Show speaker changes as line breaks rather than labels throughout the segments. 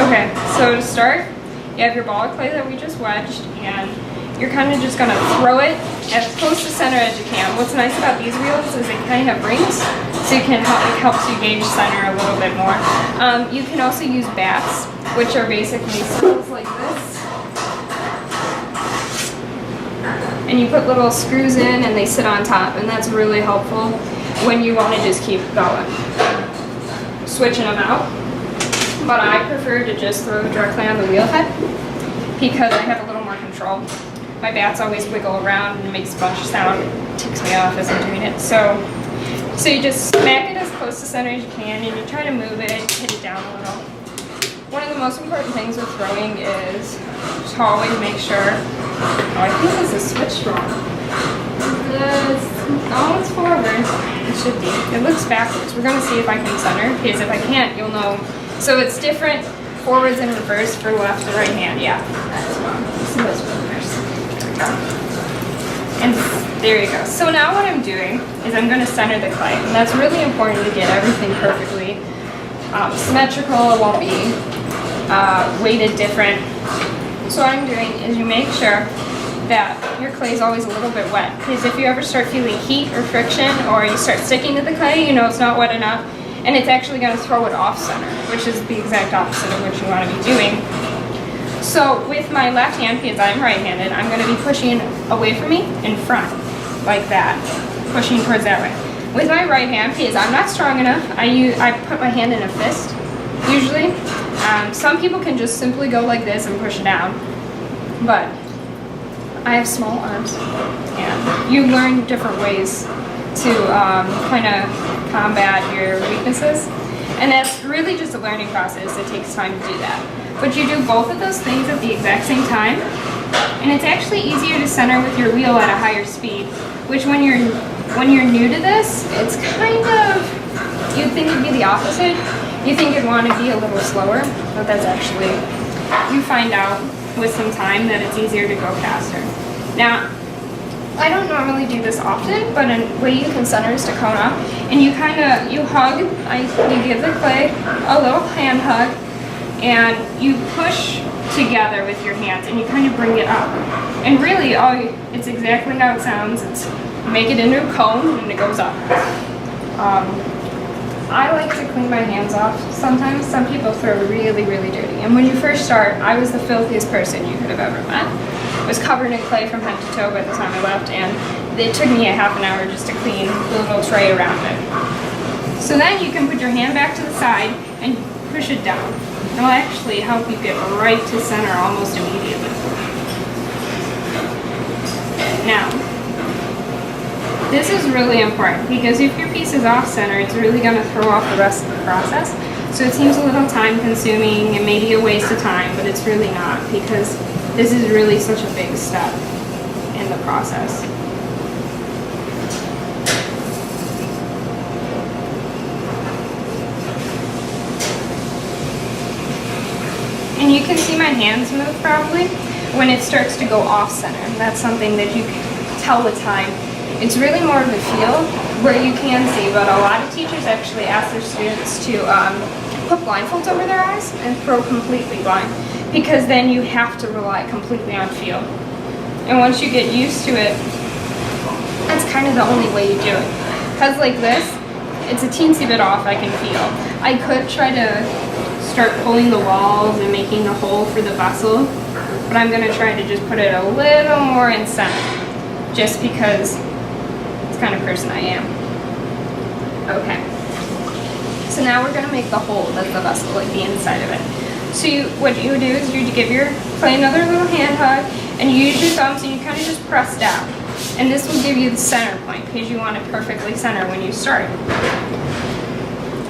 Okay, so to start, you have your ball of clay that we just wedged, and you're kind of just going to throw it as close to center as you can. What's nice about these wheels is they kind of have rings, so it helps you gauge center a little bit more. You can also use bats, which are basically circles like this. And you put little screws in and they sit on top, and that's really helpful when you want to just keep going. Switching them out. But I prefer to just throw directly on the wheel head because I have a little more control. My bats always wiggle around and makes a bunch of sound. It ticks me off as I'm doing it. So you just smack it as close to center as you can, and you try to move it, hit it down a little. One of the most important things with throwing is to always make sure. Oh, I think this is switched wrong. Oh, it's forward. It should be. It looks backwards. We're going to see if I can center, because if I can't, you'll know. So it's different forwards and reverse for left and right hand. Yeah, that's wrong. So let's reverse. There we go. And there you go. So now what I'm doing is I'm going to center the clay. And that's really important to get everything perfectly symmetrical. It won't be weighted different. So what I'm doing is you make sure that your clay is always a little bit wet. Because if you ever start feeling heat or friction, or you start sticking to the clay, you know it's not wet enough. And it's actually going to throw it off center, which is the exact opposite of what you want to be doing. So with my left hand, because I'm right-handed, I'm going to be pushing away from me in front, like that, pushing towards that way. With my right hand, because I'm not strong enough, I put my hand in a fist, usually. Some people can just simply go like this and push it down, but I have small arms, and you learn different ways to kind of combat your weaknesses, and that's really just a learning process. It takes time to do that, but you do both of those things at the exact same time, and it's actually easier to center with your wheel at a higher speed, which when you're new to this, it's kind of, you'd think it'd be the opposite. You think you'd want to be a little slower, but that's actually, you find out with some time that it's easier to go faster. Now, I don't normally do this often, but a way you can center is to cone up, and you hug, you give the clay a little hand hug, and you push together with your hands, and you kind of bring it up. And really, it's exactly how it sounds. It's make it into a cone, and it goes up. I like to clean my hands off sometimes. Some people throw really, really dirty. And when you first start, I was the filthiest person you could have ever met. I was covered in clay from head to toe by the time I left, and it took me a half an hour just to clean the little tray around it. So then you can put your hand back to the side and push it down. It'll actually help you get right to center almost immediately. Now, this is really important because if your piece is off center, it's really going to throw off the rest of the process. So it seems a little time consuming and maybe a waste of time, but it's really not, because this is really such a big step in the process. And you can see my hands move probably when it starts to go off center. That's something that you can tell with time. It's really more of a feel where you can see, but a lot of teachers actually ask their students to put blindfolds over their eyes and throw completely blind, because then you have to rely completely on feel. And once you get used to it, that's kind of the only way you do it. Because like this, it's a teensy bit off, I can feel. I could try to start pulling the walls and making the hole for the vessel, but I'm going to try to just put it a little more in center, just because it's the kind of person I am. Okay. So now we're going to make the hole that's the vessel, like the inside of it. So what you do is you give your clay another little hand hug, and you use your thumbs and you kind of just press down. And this will give you the center point, because you want it perfectly center when you start.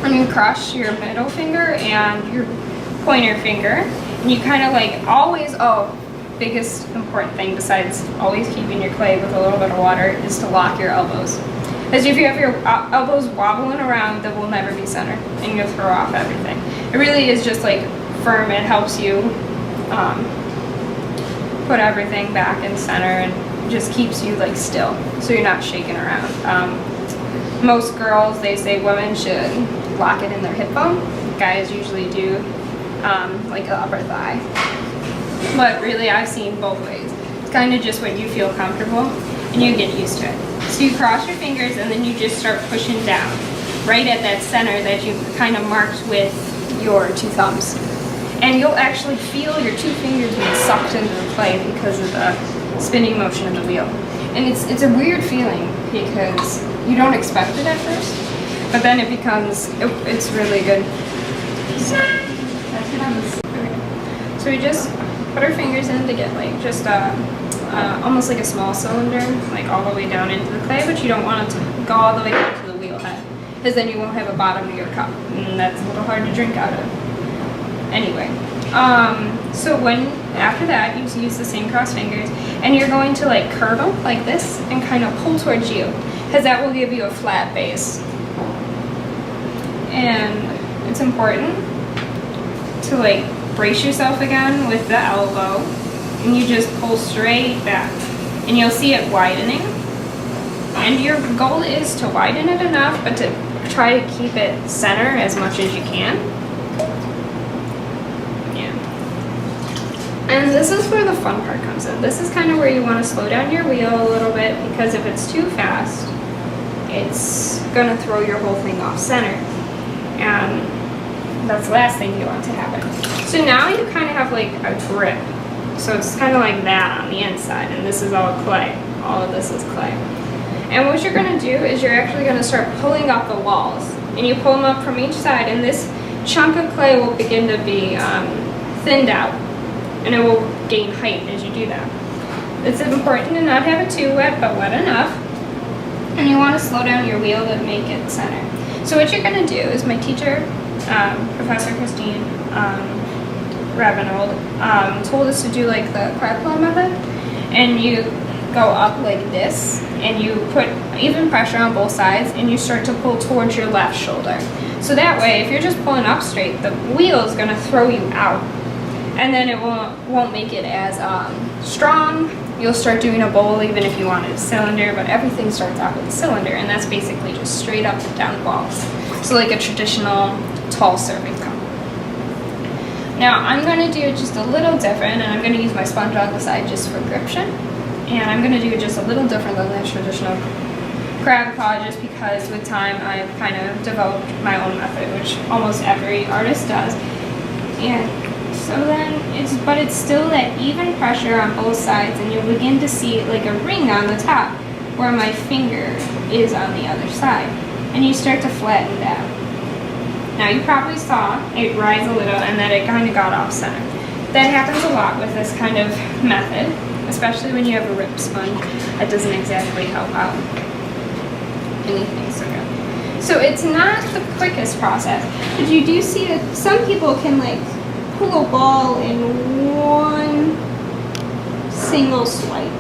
And you crush your middle finger and your pointer finger, and you kind of like always, biggest important thing besides always keeping your clay with a little bit of water is to lock your elbows. Because if you have your elbows wobbling around, that will never be center, and you'll throw off everything. It really is just like firm. It helps you put everything back in center, and just keeps you like still, so you're not shaking around. Most girls, they say women should lock it in their hip bone. Guys usually do like the upper thigh. But really, I've seen both ways. It's kind of just what you feel comfortable, and you get used to it. So you cross your fingers, and then you just start pushing down, right at that center that you kind of marked with your two thumbs. And you'll actually feel your two fingers being sucked into the clay because of the spinning motion of the wheel. And it's a weird feeling because you don't expect it at first, but then it's really good. So that's what I was. So we just put our fingers in to get like just almost like a small cylinder, like all the way down into the clay, but you don't want it to go all the way down to the wheel head, because then you won't have a bottom of your cup, and that's a little hard to drink out of. Anyway, so after that, you use the same crossed fingers, and you're going to like curve them like this and kind of pull towards you, because that will give you a flat base. And it's important to like brace yourself again with the elbow, and you just pull straight back, and you'll see it widening. And your goal is to widen it enough, but to try to keep it center as much as you can. And this is where the fun part comes in. This is kind of where you want to slow down your wheel a little bit, because if it's too fast, it's going to throw your whole thing off center. And that's the last thing you want to happen. So now you kind of have like a grip. So it's kind of like that on the inside, and this is all clay. All of this is clay. And what you're going to do is you're actually going to start pulling up the walls. And you pull them up from each side, and this chunk of clay will begin to be thinned out. And it will gain height as you do that. It's important to not have it too wet, but wet enough. And you want to slow down your wheel to make it center. So what you're going to do is my teacher, Professor Christine Rabinold, told us to do like the crab claw method. And you go up like this, and you put even pressure on both sides, and you start to pull towards your left shoulder. So that way, if you're just pulling up straight, the wheel is going to throw you out. And then it won't make it as strong. You'll start doing a bowl even if you wanted a cylinder, but everything starts out with a cylinder, and that's basically just straight up and down balls. So like a traditional tall serving cup. Now I'm going to do it just a little different, and I'm going to use my sponge on the side just for gription. And I'm going to do it just a little different than the traditional crab claw, just because with time I've kind of developed my own method, which almost every artist does. And so then it's still that even pressure on both sides, and you'll begin to see like a ring on the top where my finger is on the other side, and you start to flatten down. Now you probably saw it rise a little and that it kind of got off center. That happens a lot with this kind of method, especially when you have a ripped sponge. That doesn't exactly help out anything so good. So it's not the quickest process, but you do see that some people can like pull a ball in one single swipe.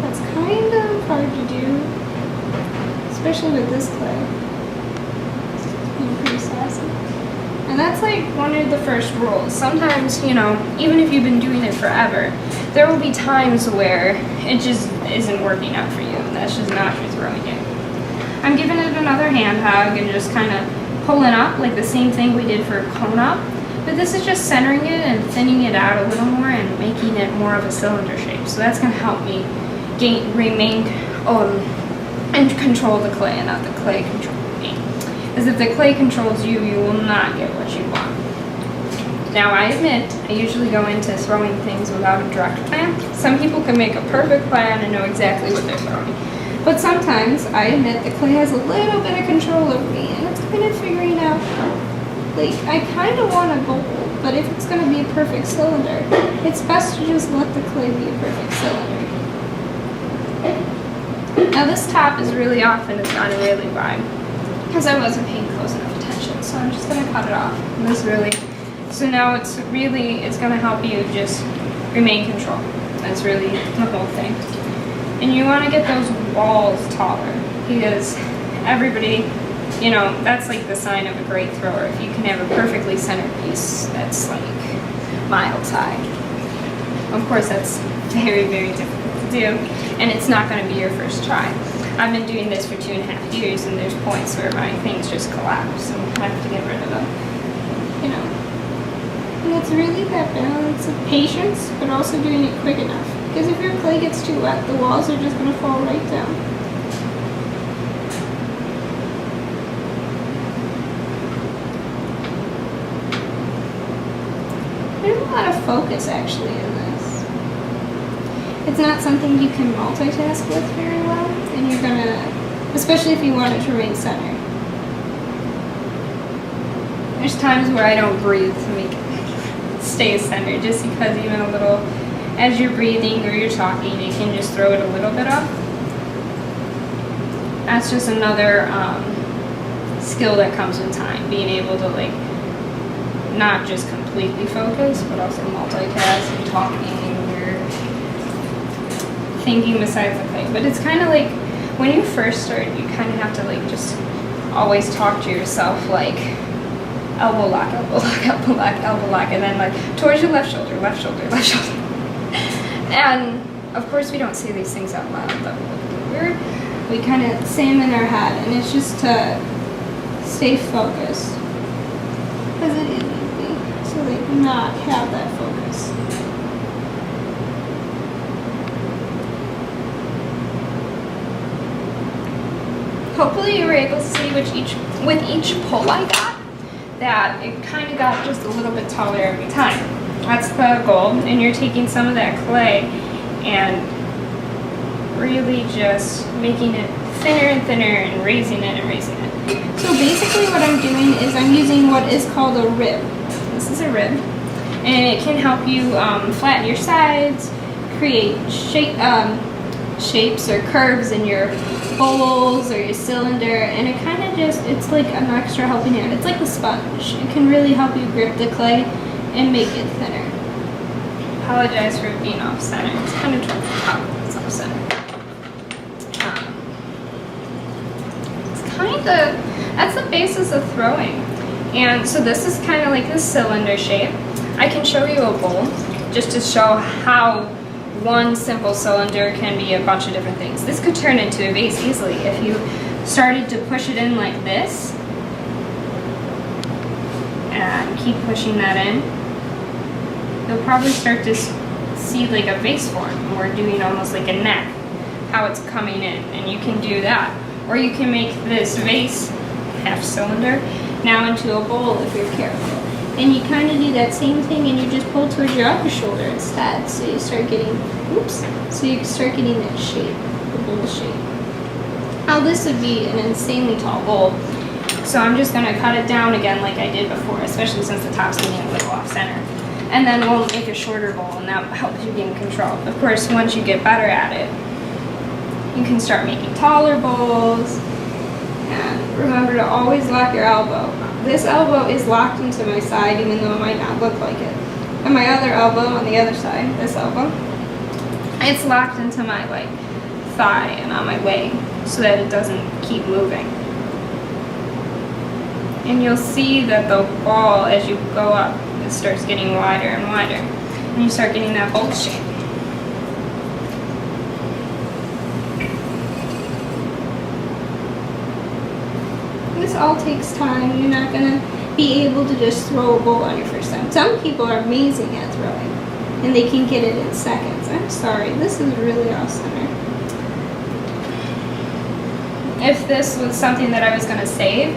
That's kind of hard to do, especially with this clay. It's being pretty sassy. And that's like one of the first rules. Sometimes, you know, even if you've been doing it forever, there will be times where it just isn't working out for you, and that's just not your throwing it. I'm giving it another hand hug and just kind of pulling up, like the same thing we did for cone up. But this is just centering it and thinning it out a little more and making it more of a cylinder shape. So that's going to help me remain and control the clay, and not the clay control me. Because if the clay controls you, you will not get what you want. Now I admit, I usually go into throwing things without a direct plan. Some people can make a perfect plan and know exactly what they're throwing. But sometimes, I admit, the clay has a little bit of control over me, and it's kind of figuring out, like, I kind of want a bowl, but if it's going to be a perfect cylinder, it's best to just let the clay be a perfect cylinder. Now this top is really off, and it's not really wide, because I wasn't paying close enough attention, so I'm just going to cut it off. And this really, so now it's going to help you just remain control. That's really the whole thing. And you want to get those walls taller, because everybody, you know, that's like the sign of a great thrower. If you can have a perfectly centered piece that's like miles high. Of course, that's very, very difficult to do, and it's not going to be your first try. I've been doing this for 2.5 years, and there's points where my things just collapse, and I have to get rid of them. You know, it's really that balance of patience, but also doing it quick enough. Because if your clay gets too wet, the walls are just going to fall right down. There's a lot of focus actually in this. It's not something you can multitask with very well, and you're going to, especially if you want it to remain centered. There's times where I don't breathe to make it stay centered, just because even a little, as you're breathing or you're talking, it can just throw it a little bit off. That's just another skill that comes with time, being able to like not just completely focus, but also multitask and talking or thinking besides the clay. But it's kind of like when you first start, you kind of have to like just always talk to yourself like elbow lock, elbow lock, elbow lock, elbow lock, and then like towards your left shoulder, left shoulder, left shoulder. And of course we don't say these things out loud, but we kind of say them in our head, and it's just to stay focused. Because it is easy to like not have that focus. Hopefully you were able to see with each pull I got, that it kind of got just a little bit taller every time. That's the goal, and you're taking some of that clay and really just making it thinner and thinner and raising it and raising it. So basically what I'm doing is I'm using what is called a rib. This is a rib, and it can help you flatten your sides, create shapes or curves in your bowls or your cylinder, and it kind of just, it's like an extra helping hand. It's like a sponge. It can really help you grip the clay and make it thinner. Apologize for being off center. It's kind of towards the top. It's off center. It's kind of, that's the basis of throwing. And so this is kind of like this cylinder shape. I can show you a bowl just to show how one simple cylinder can be a bunch of different things. This could turn into a vase easily if you started to push it in like this and keep pushing that in. You'll probably start to see like a vase form, or doing almost like a neck, how it's coming in, and you can do that. Or you can make this vase, half cylinder, now into a bowl if you're careful. And you kind of do that same thing, and you just pull towards your upper shoulder instead, so you start getting, so you start getting that shape, the bowl shape. Now this would be an insanely tall bowl, so I'm just going to cut it down again like I did before, especially since the top's getting a little off center. And then we'll make a shorter bowl, and that helps you gain control. Of course, once you get better at it, you can start making taller bowls. And remember to always lock your elbow. This elbow is locked into my side, even though it might not look like it. And my other elbow on the other side, this elbow, it's locked into my like thigh and on my leg, so that it doesn't keep moving. And you'll see that the ball, as you go up, it starts getting wider and wider, and you start getting that bowl shape. This all takes time. You're not going to be able to just throw a bowl on your first time. Some people are amazing at throwing, and they can get it in seconds. I'm sorry, this is really off center. If this was something that I was going to save,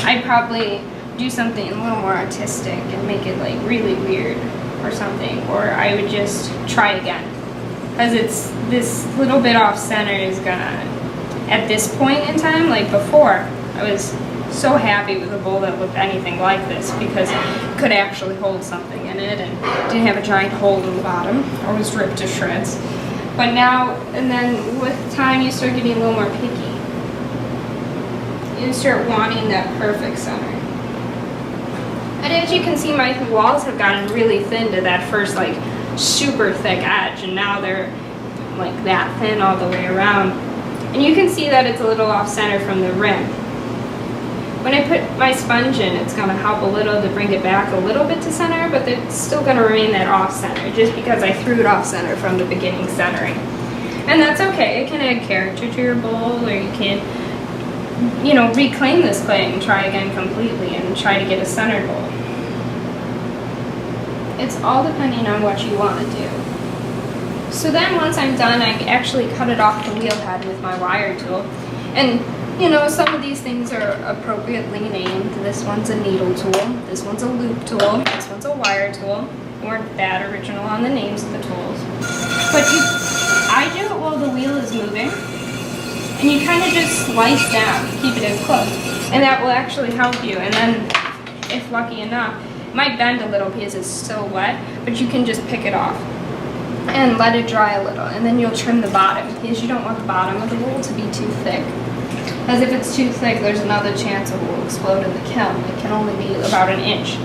I'd probably do something a little more artistic and make it like really weird or something, or I would just try again, because it's this little bit off center is gonna, at this point in time, like before, I was so happy with a bowl that looked anything like this because it could actually hold something in it and didn't have a giant hole in the bottom or was ripped to shreds. But now, and then with time, you start getting a little more picky. You start wanting that perfect center. And as you can see, my walls have gotten really thin to that first like super thick edge, and now they're like that thin all the way around. And you can see that it's a little off center from the rim. When I put my sponge in, it's going to help a little to bring it back a little bit to center, but it's still going to remain that off center just because I threw it off center from the beginning centering. And that's okay. It can add character to your bowl, or you can, you know, reclaim this clay and try again completely and try to get a centered bowl. it's all depending on what you want to do. So then once I'm done, I actually cut it off the wheel head with my wire tool. And you know, some of these things are appropriately named. This one's a needle tool, this one's a loop tool, this one's a wire tool. We weren't that original on the names of the tools. But I do it while the wheel is moving. And you kind of just slice down, keep it in close. And that will actually help you. And then, if lucky enough, it might bend a little because it's still wet, but you can just pick it off and let it dry a little. And then you'll trim the bottom because you don't want the bottom of the wool to be too thick. As if it's too thick, there's another chance it will explode in the kiln. It can only be about an inch.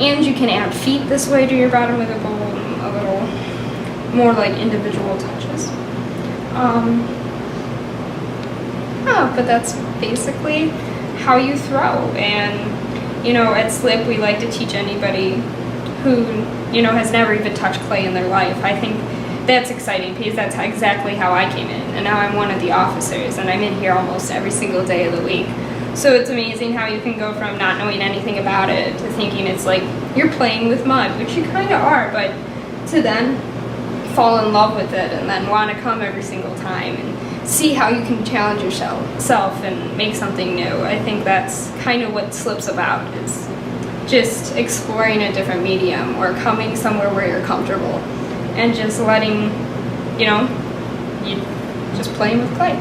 And you can add feet this way to your bottom of the bowl, a little more like individual touches. But that's basically how you throw. And you know, at Slip we like to teach anybody who, you know, has never even touched clay in their life. I think that's exciting because that's exactly how I came in, and now I'm one of the officers, and I'm in here almost every single day of the week. So it's amazing how you can go from not knowing anything about it to thinking it's like you're playing with mud, which you kind of are, but to then fall in love with it and then want to come every single time and see how you can challenge yourself and make something new. I think that's kind of what Slip's about, is just exploring a different medium or coming somewhere where you're comfortable and just letting, you know, you just playing with clay.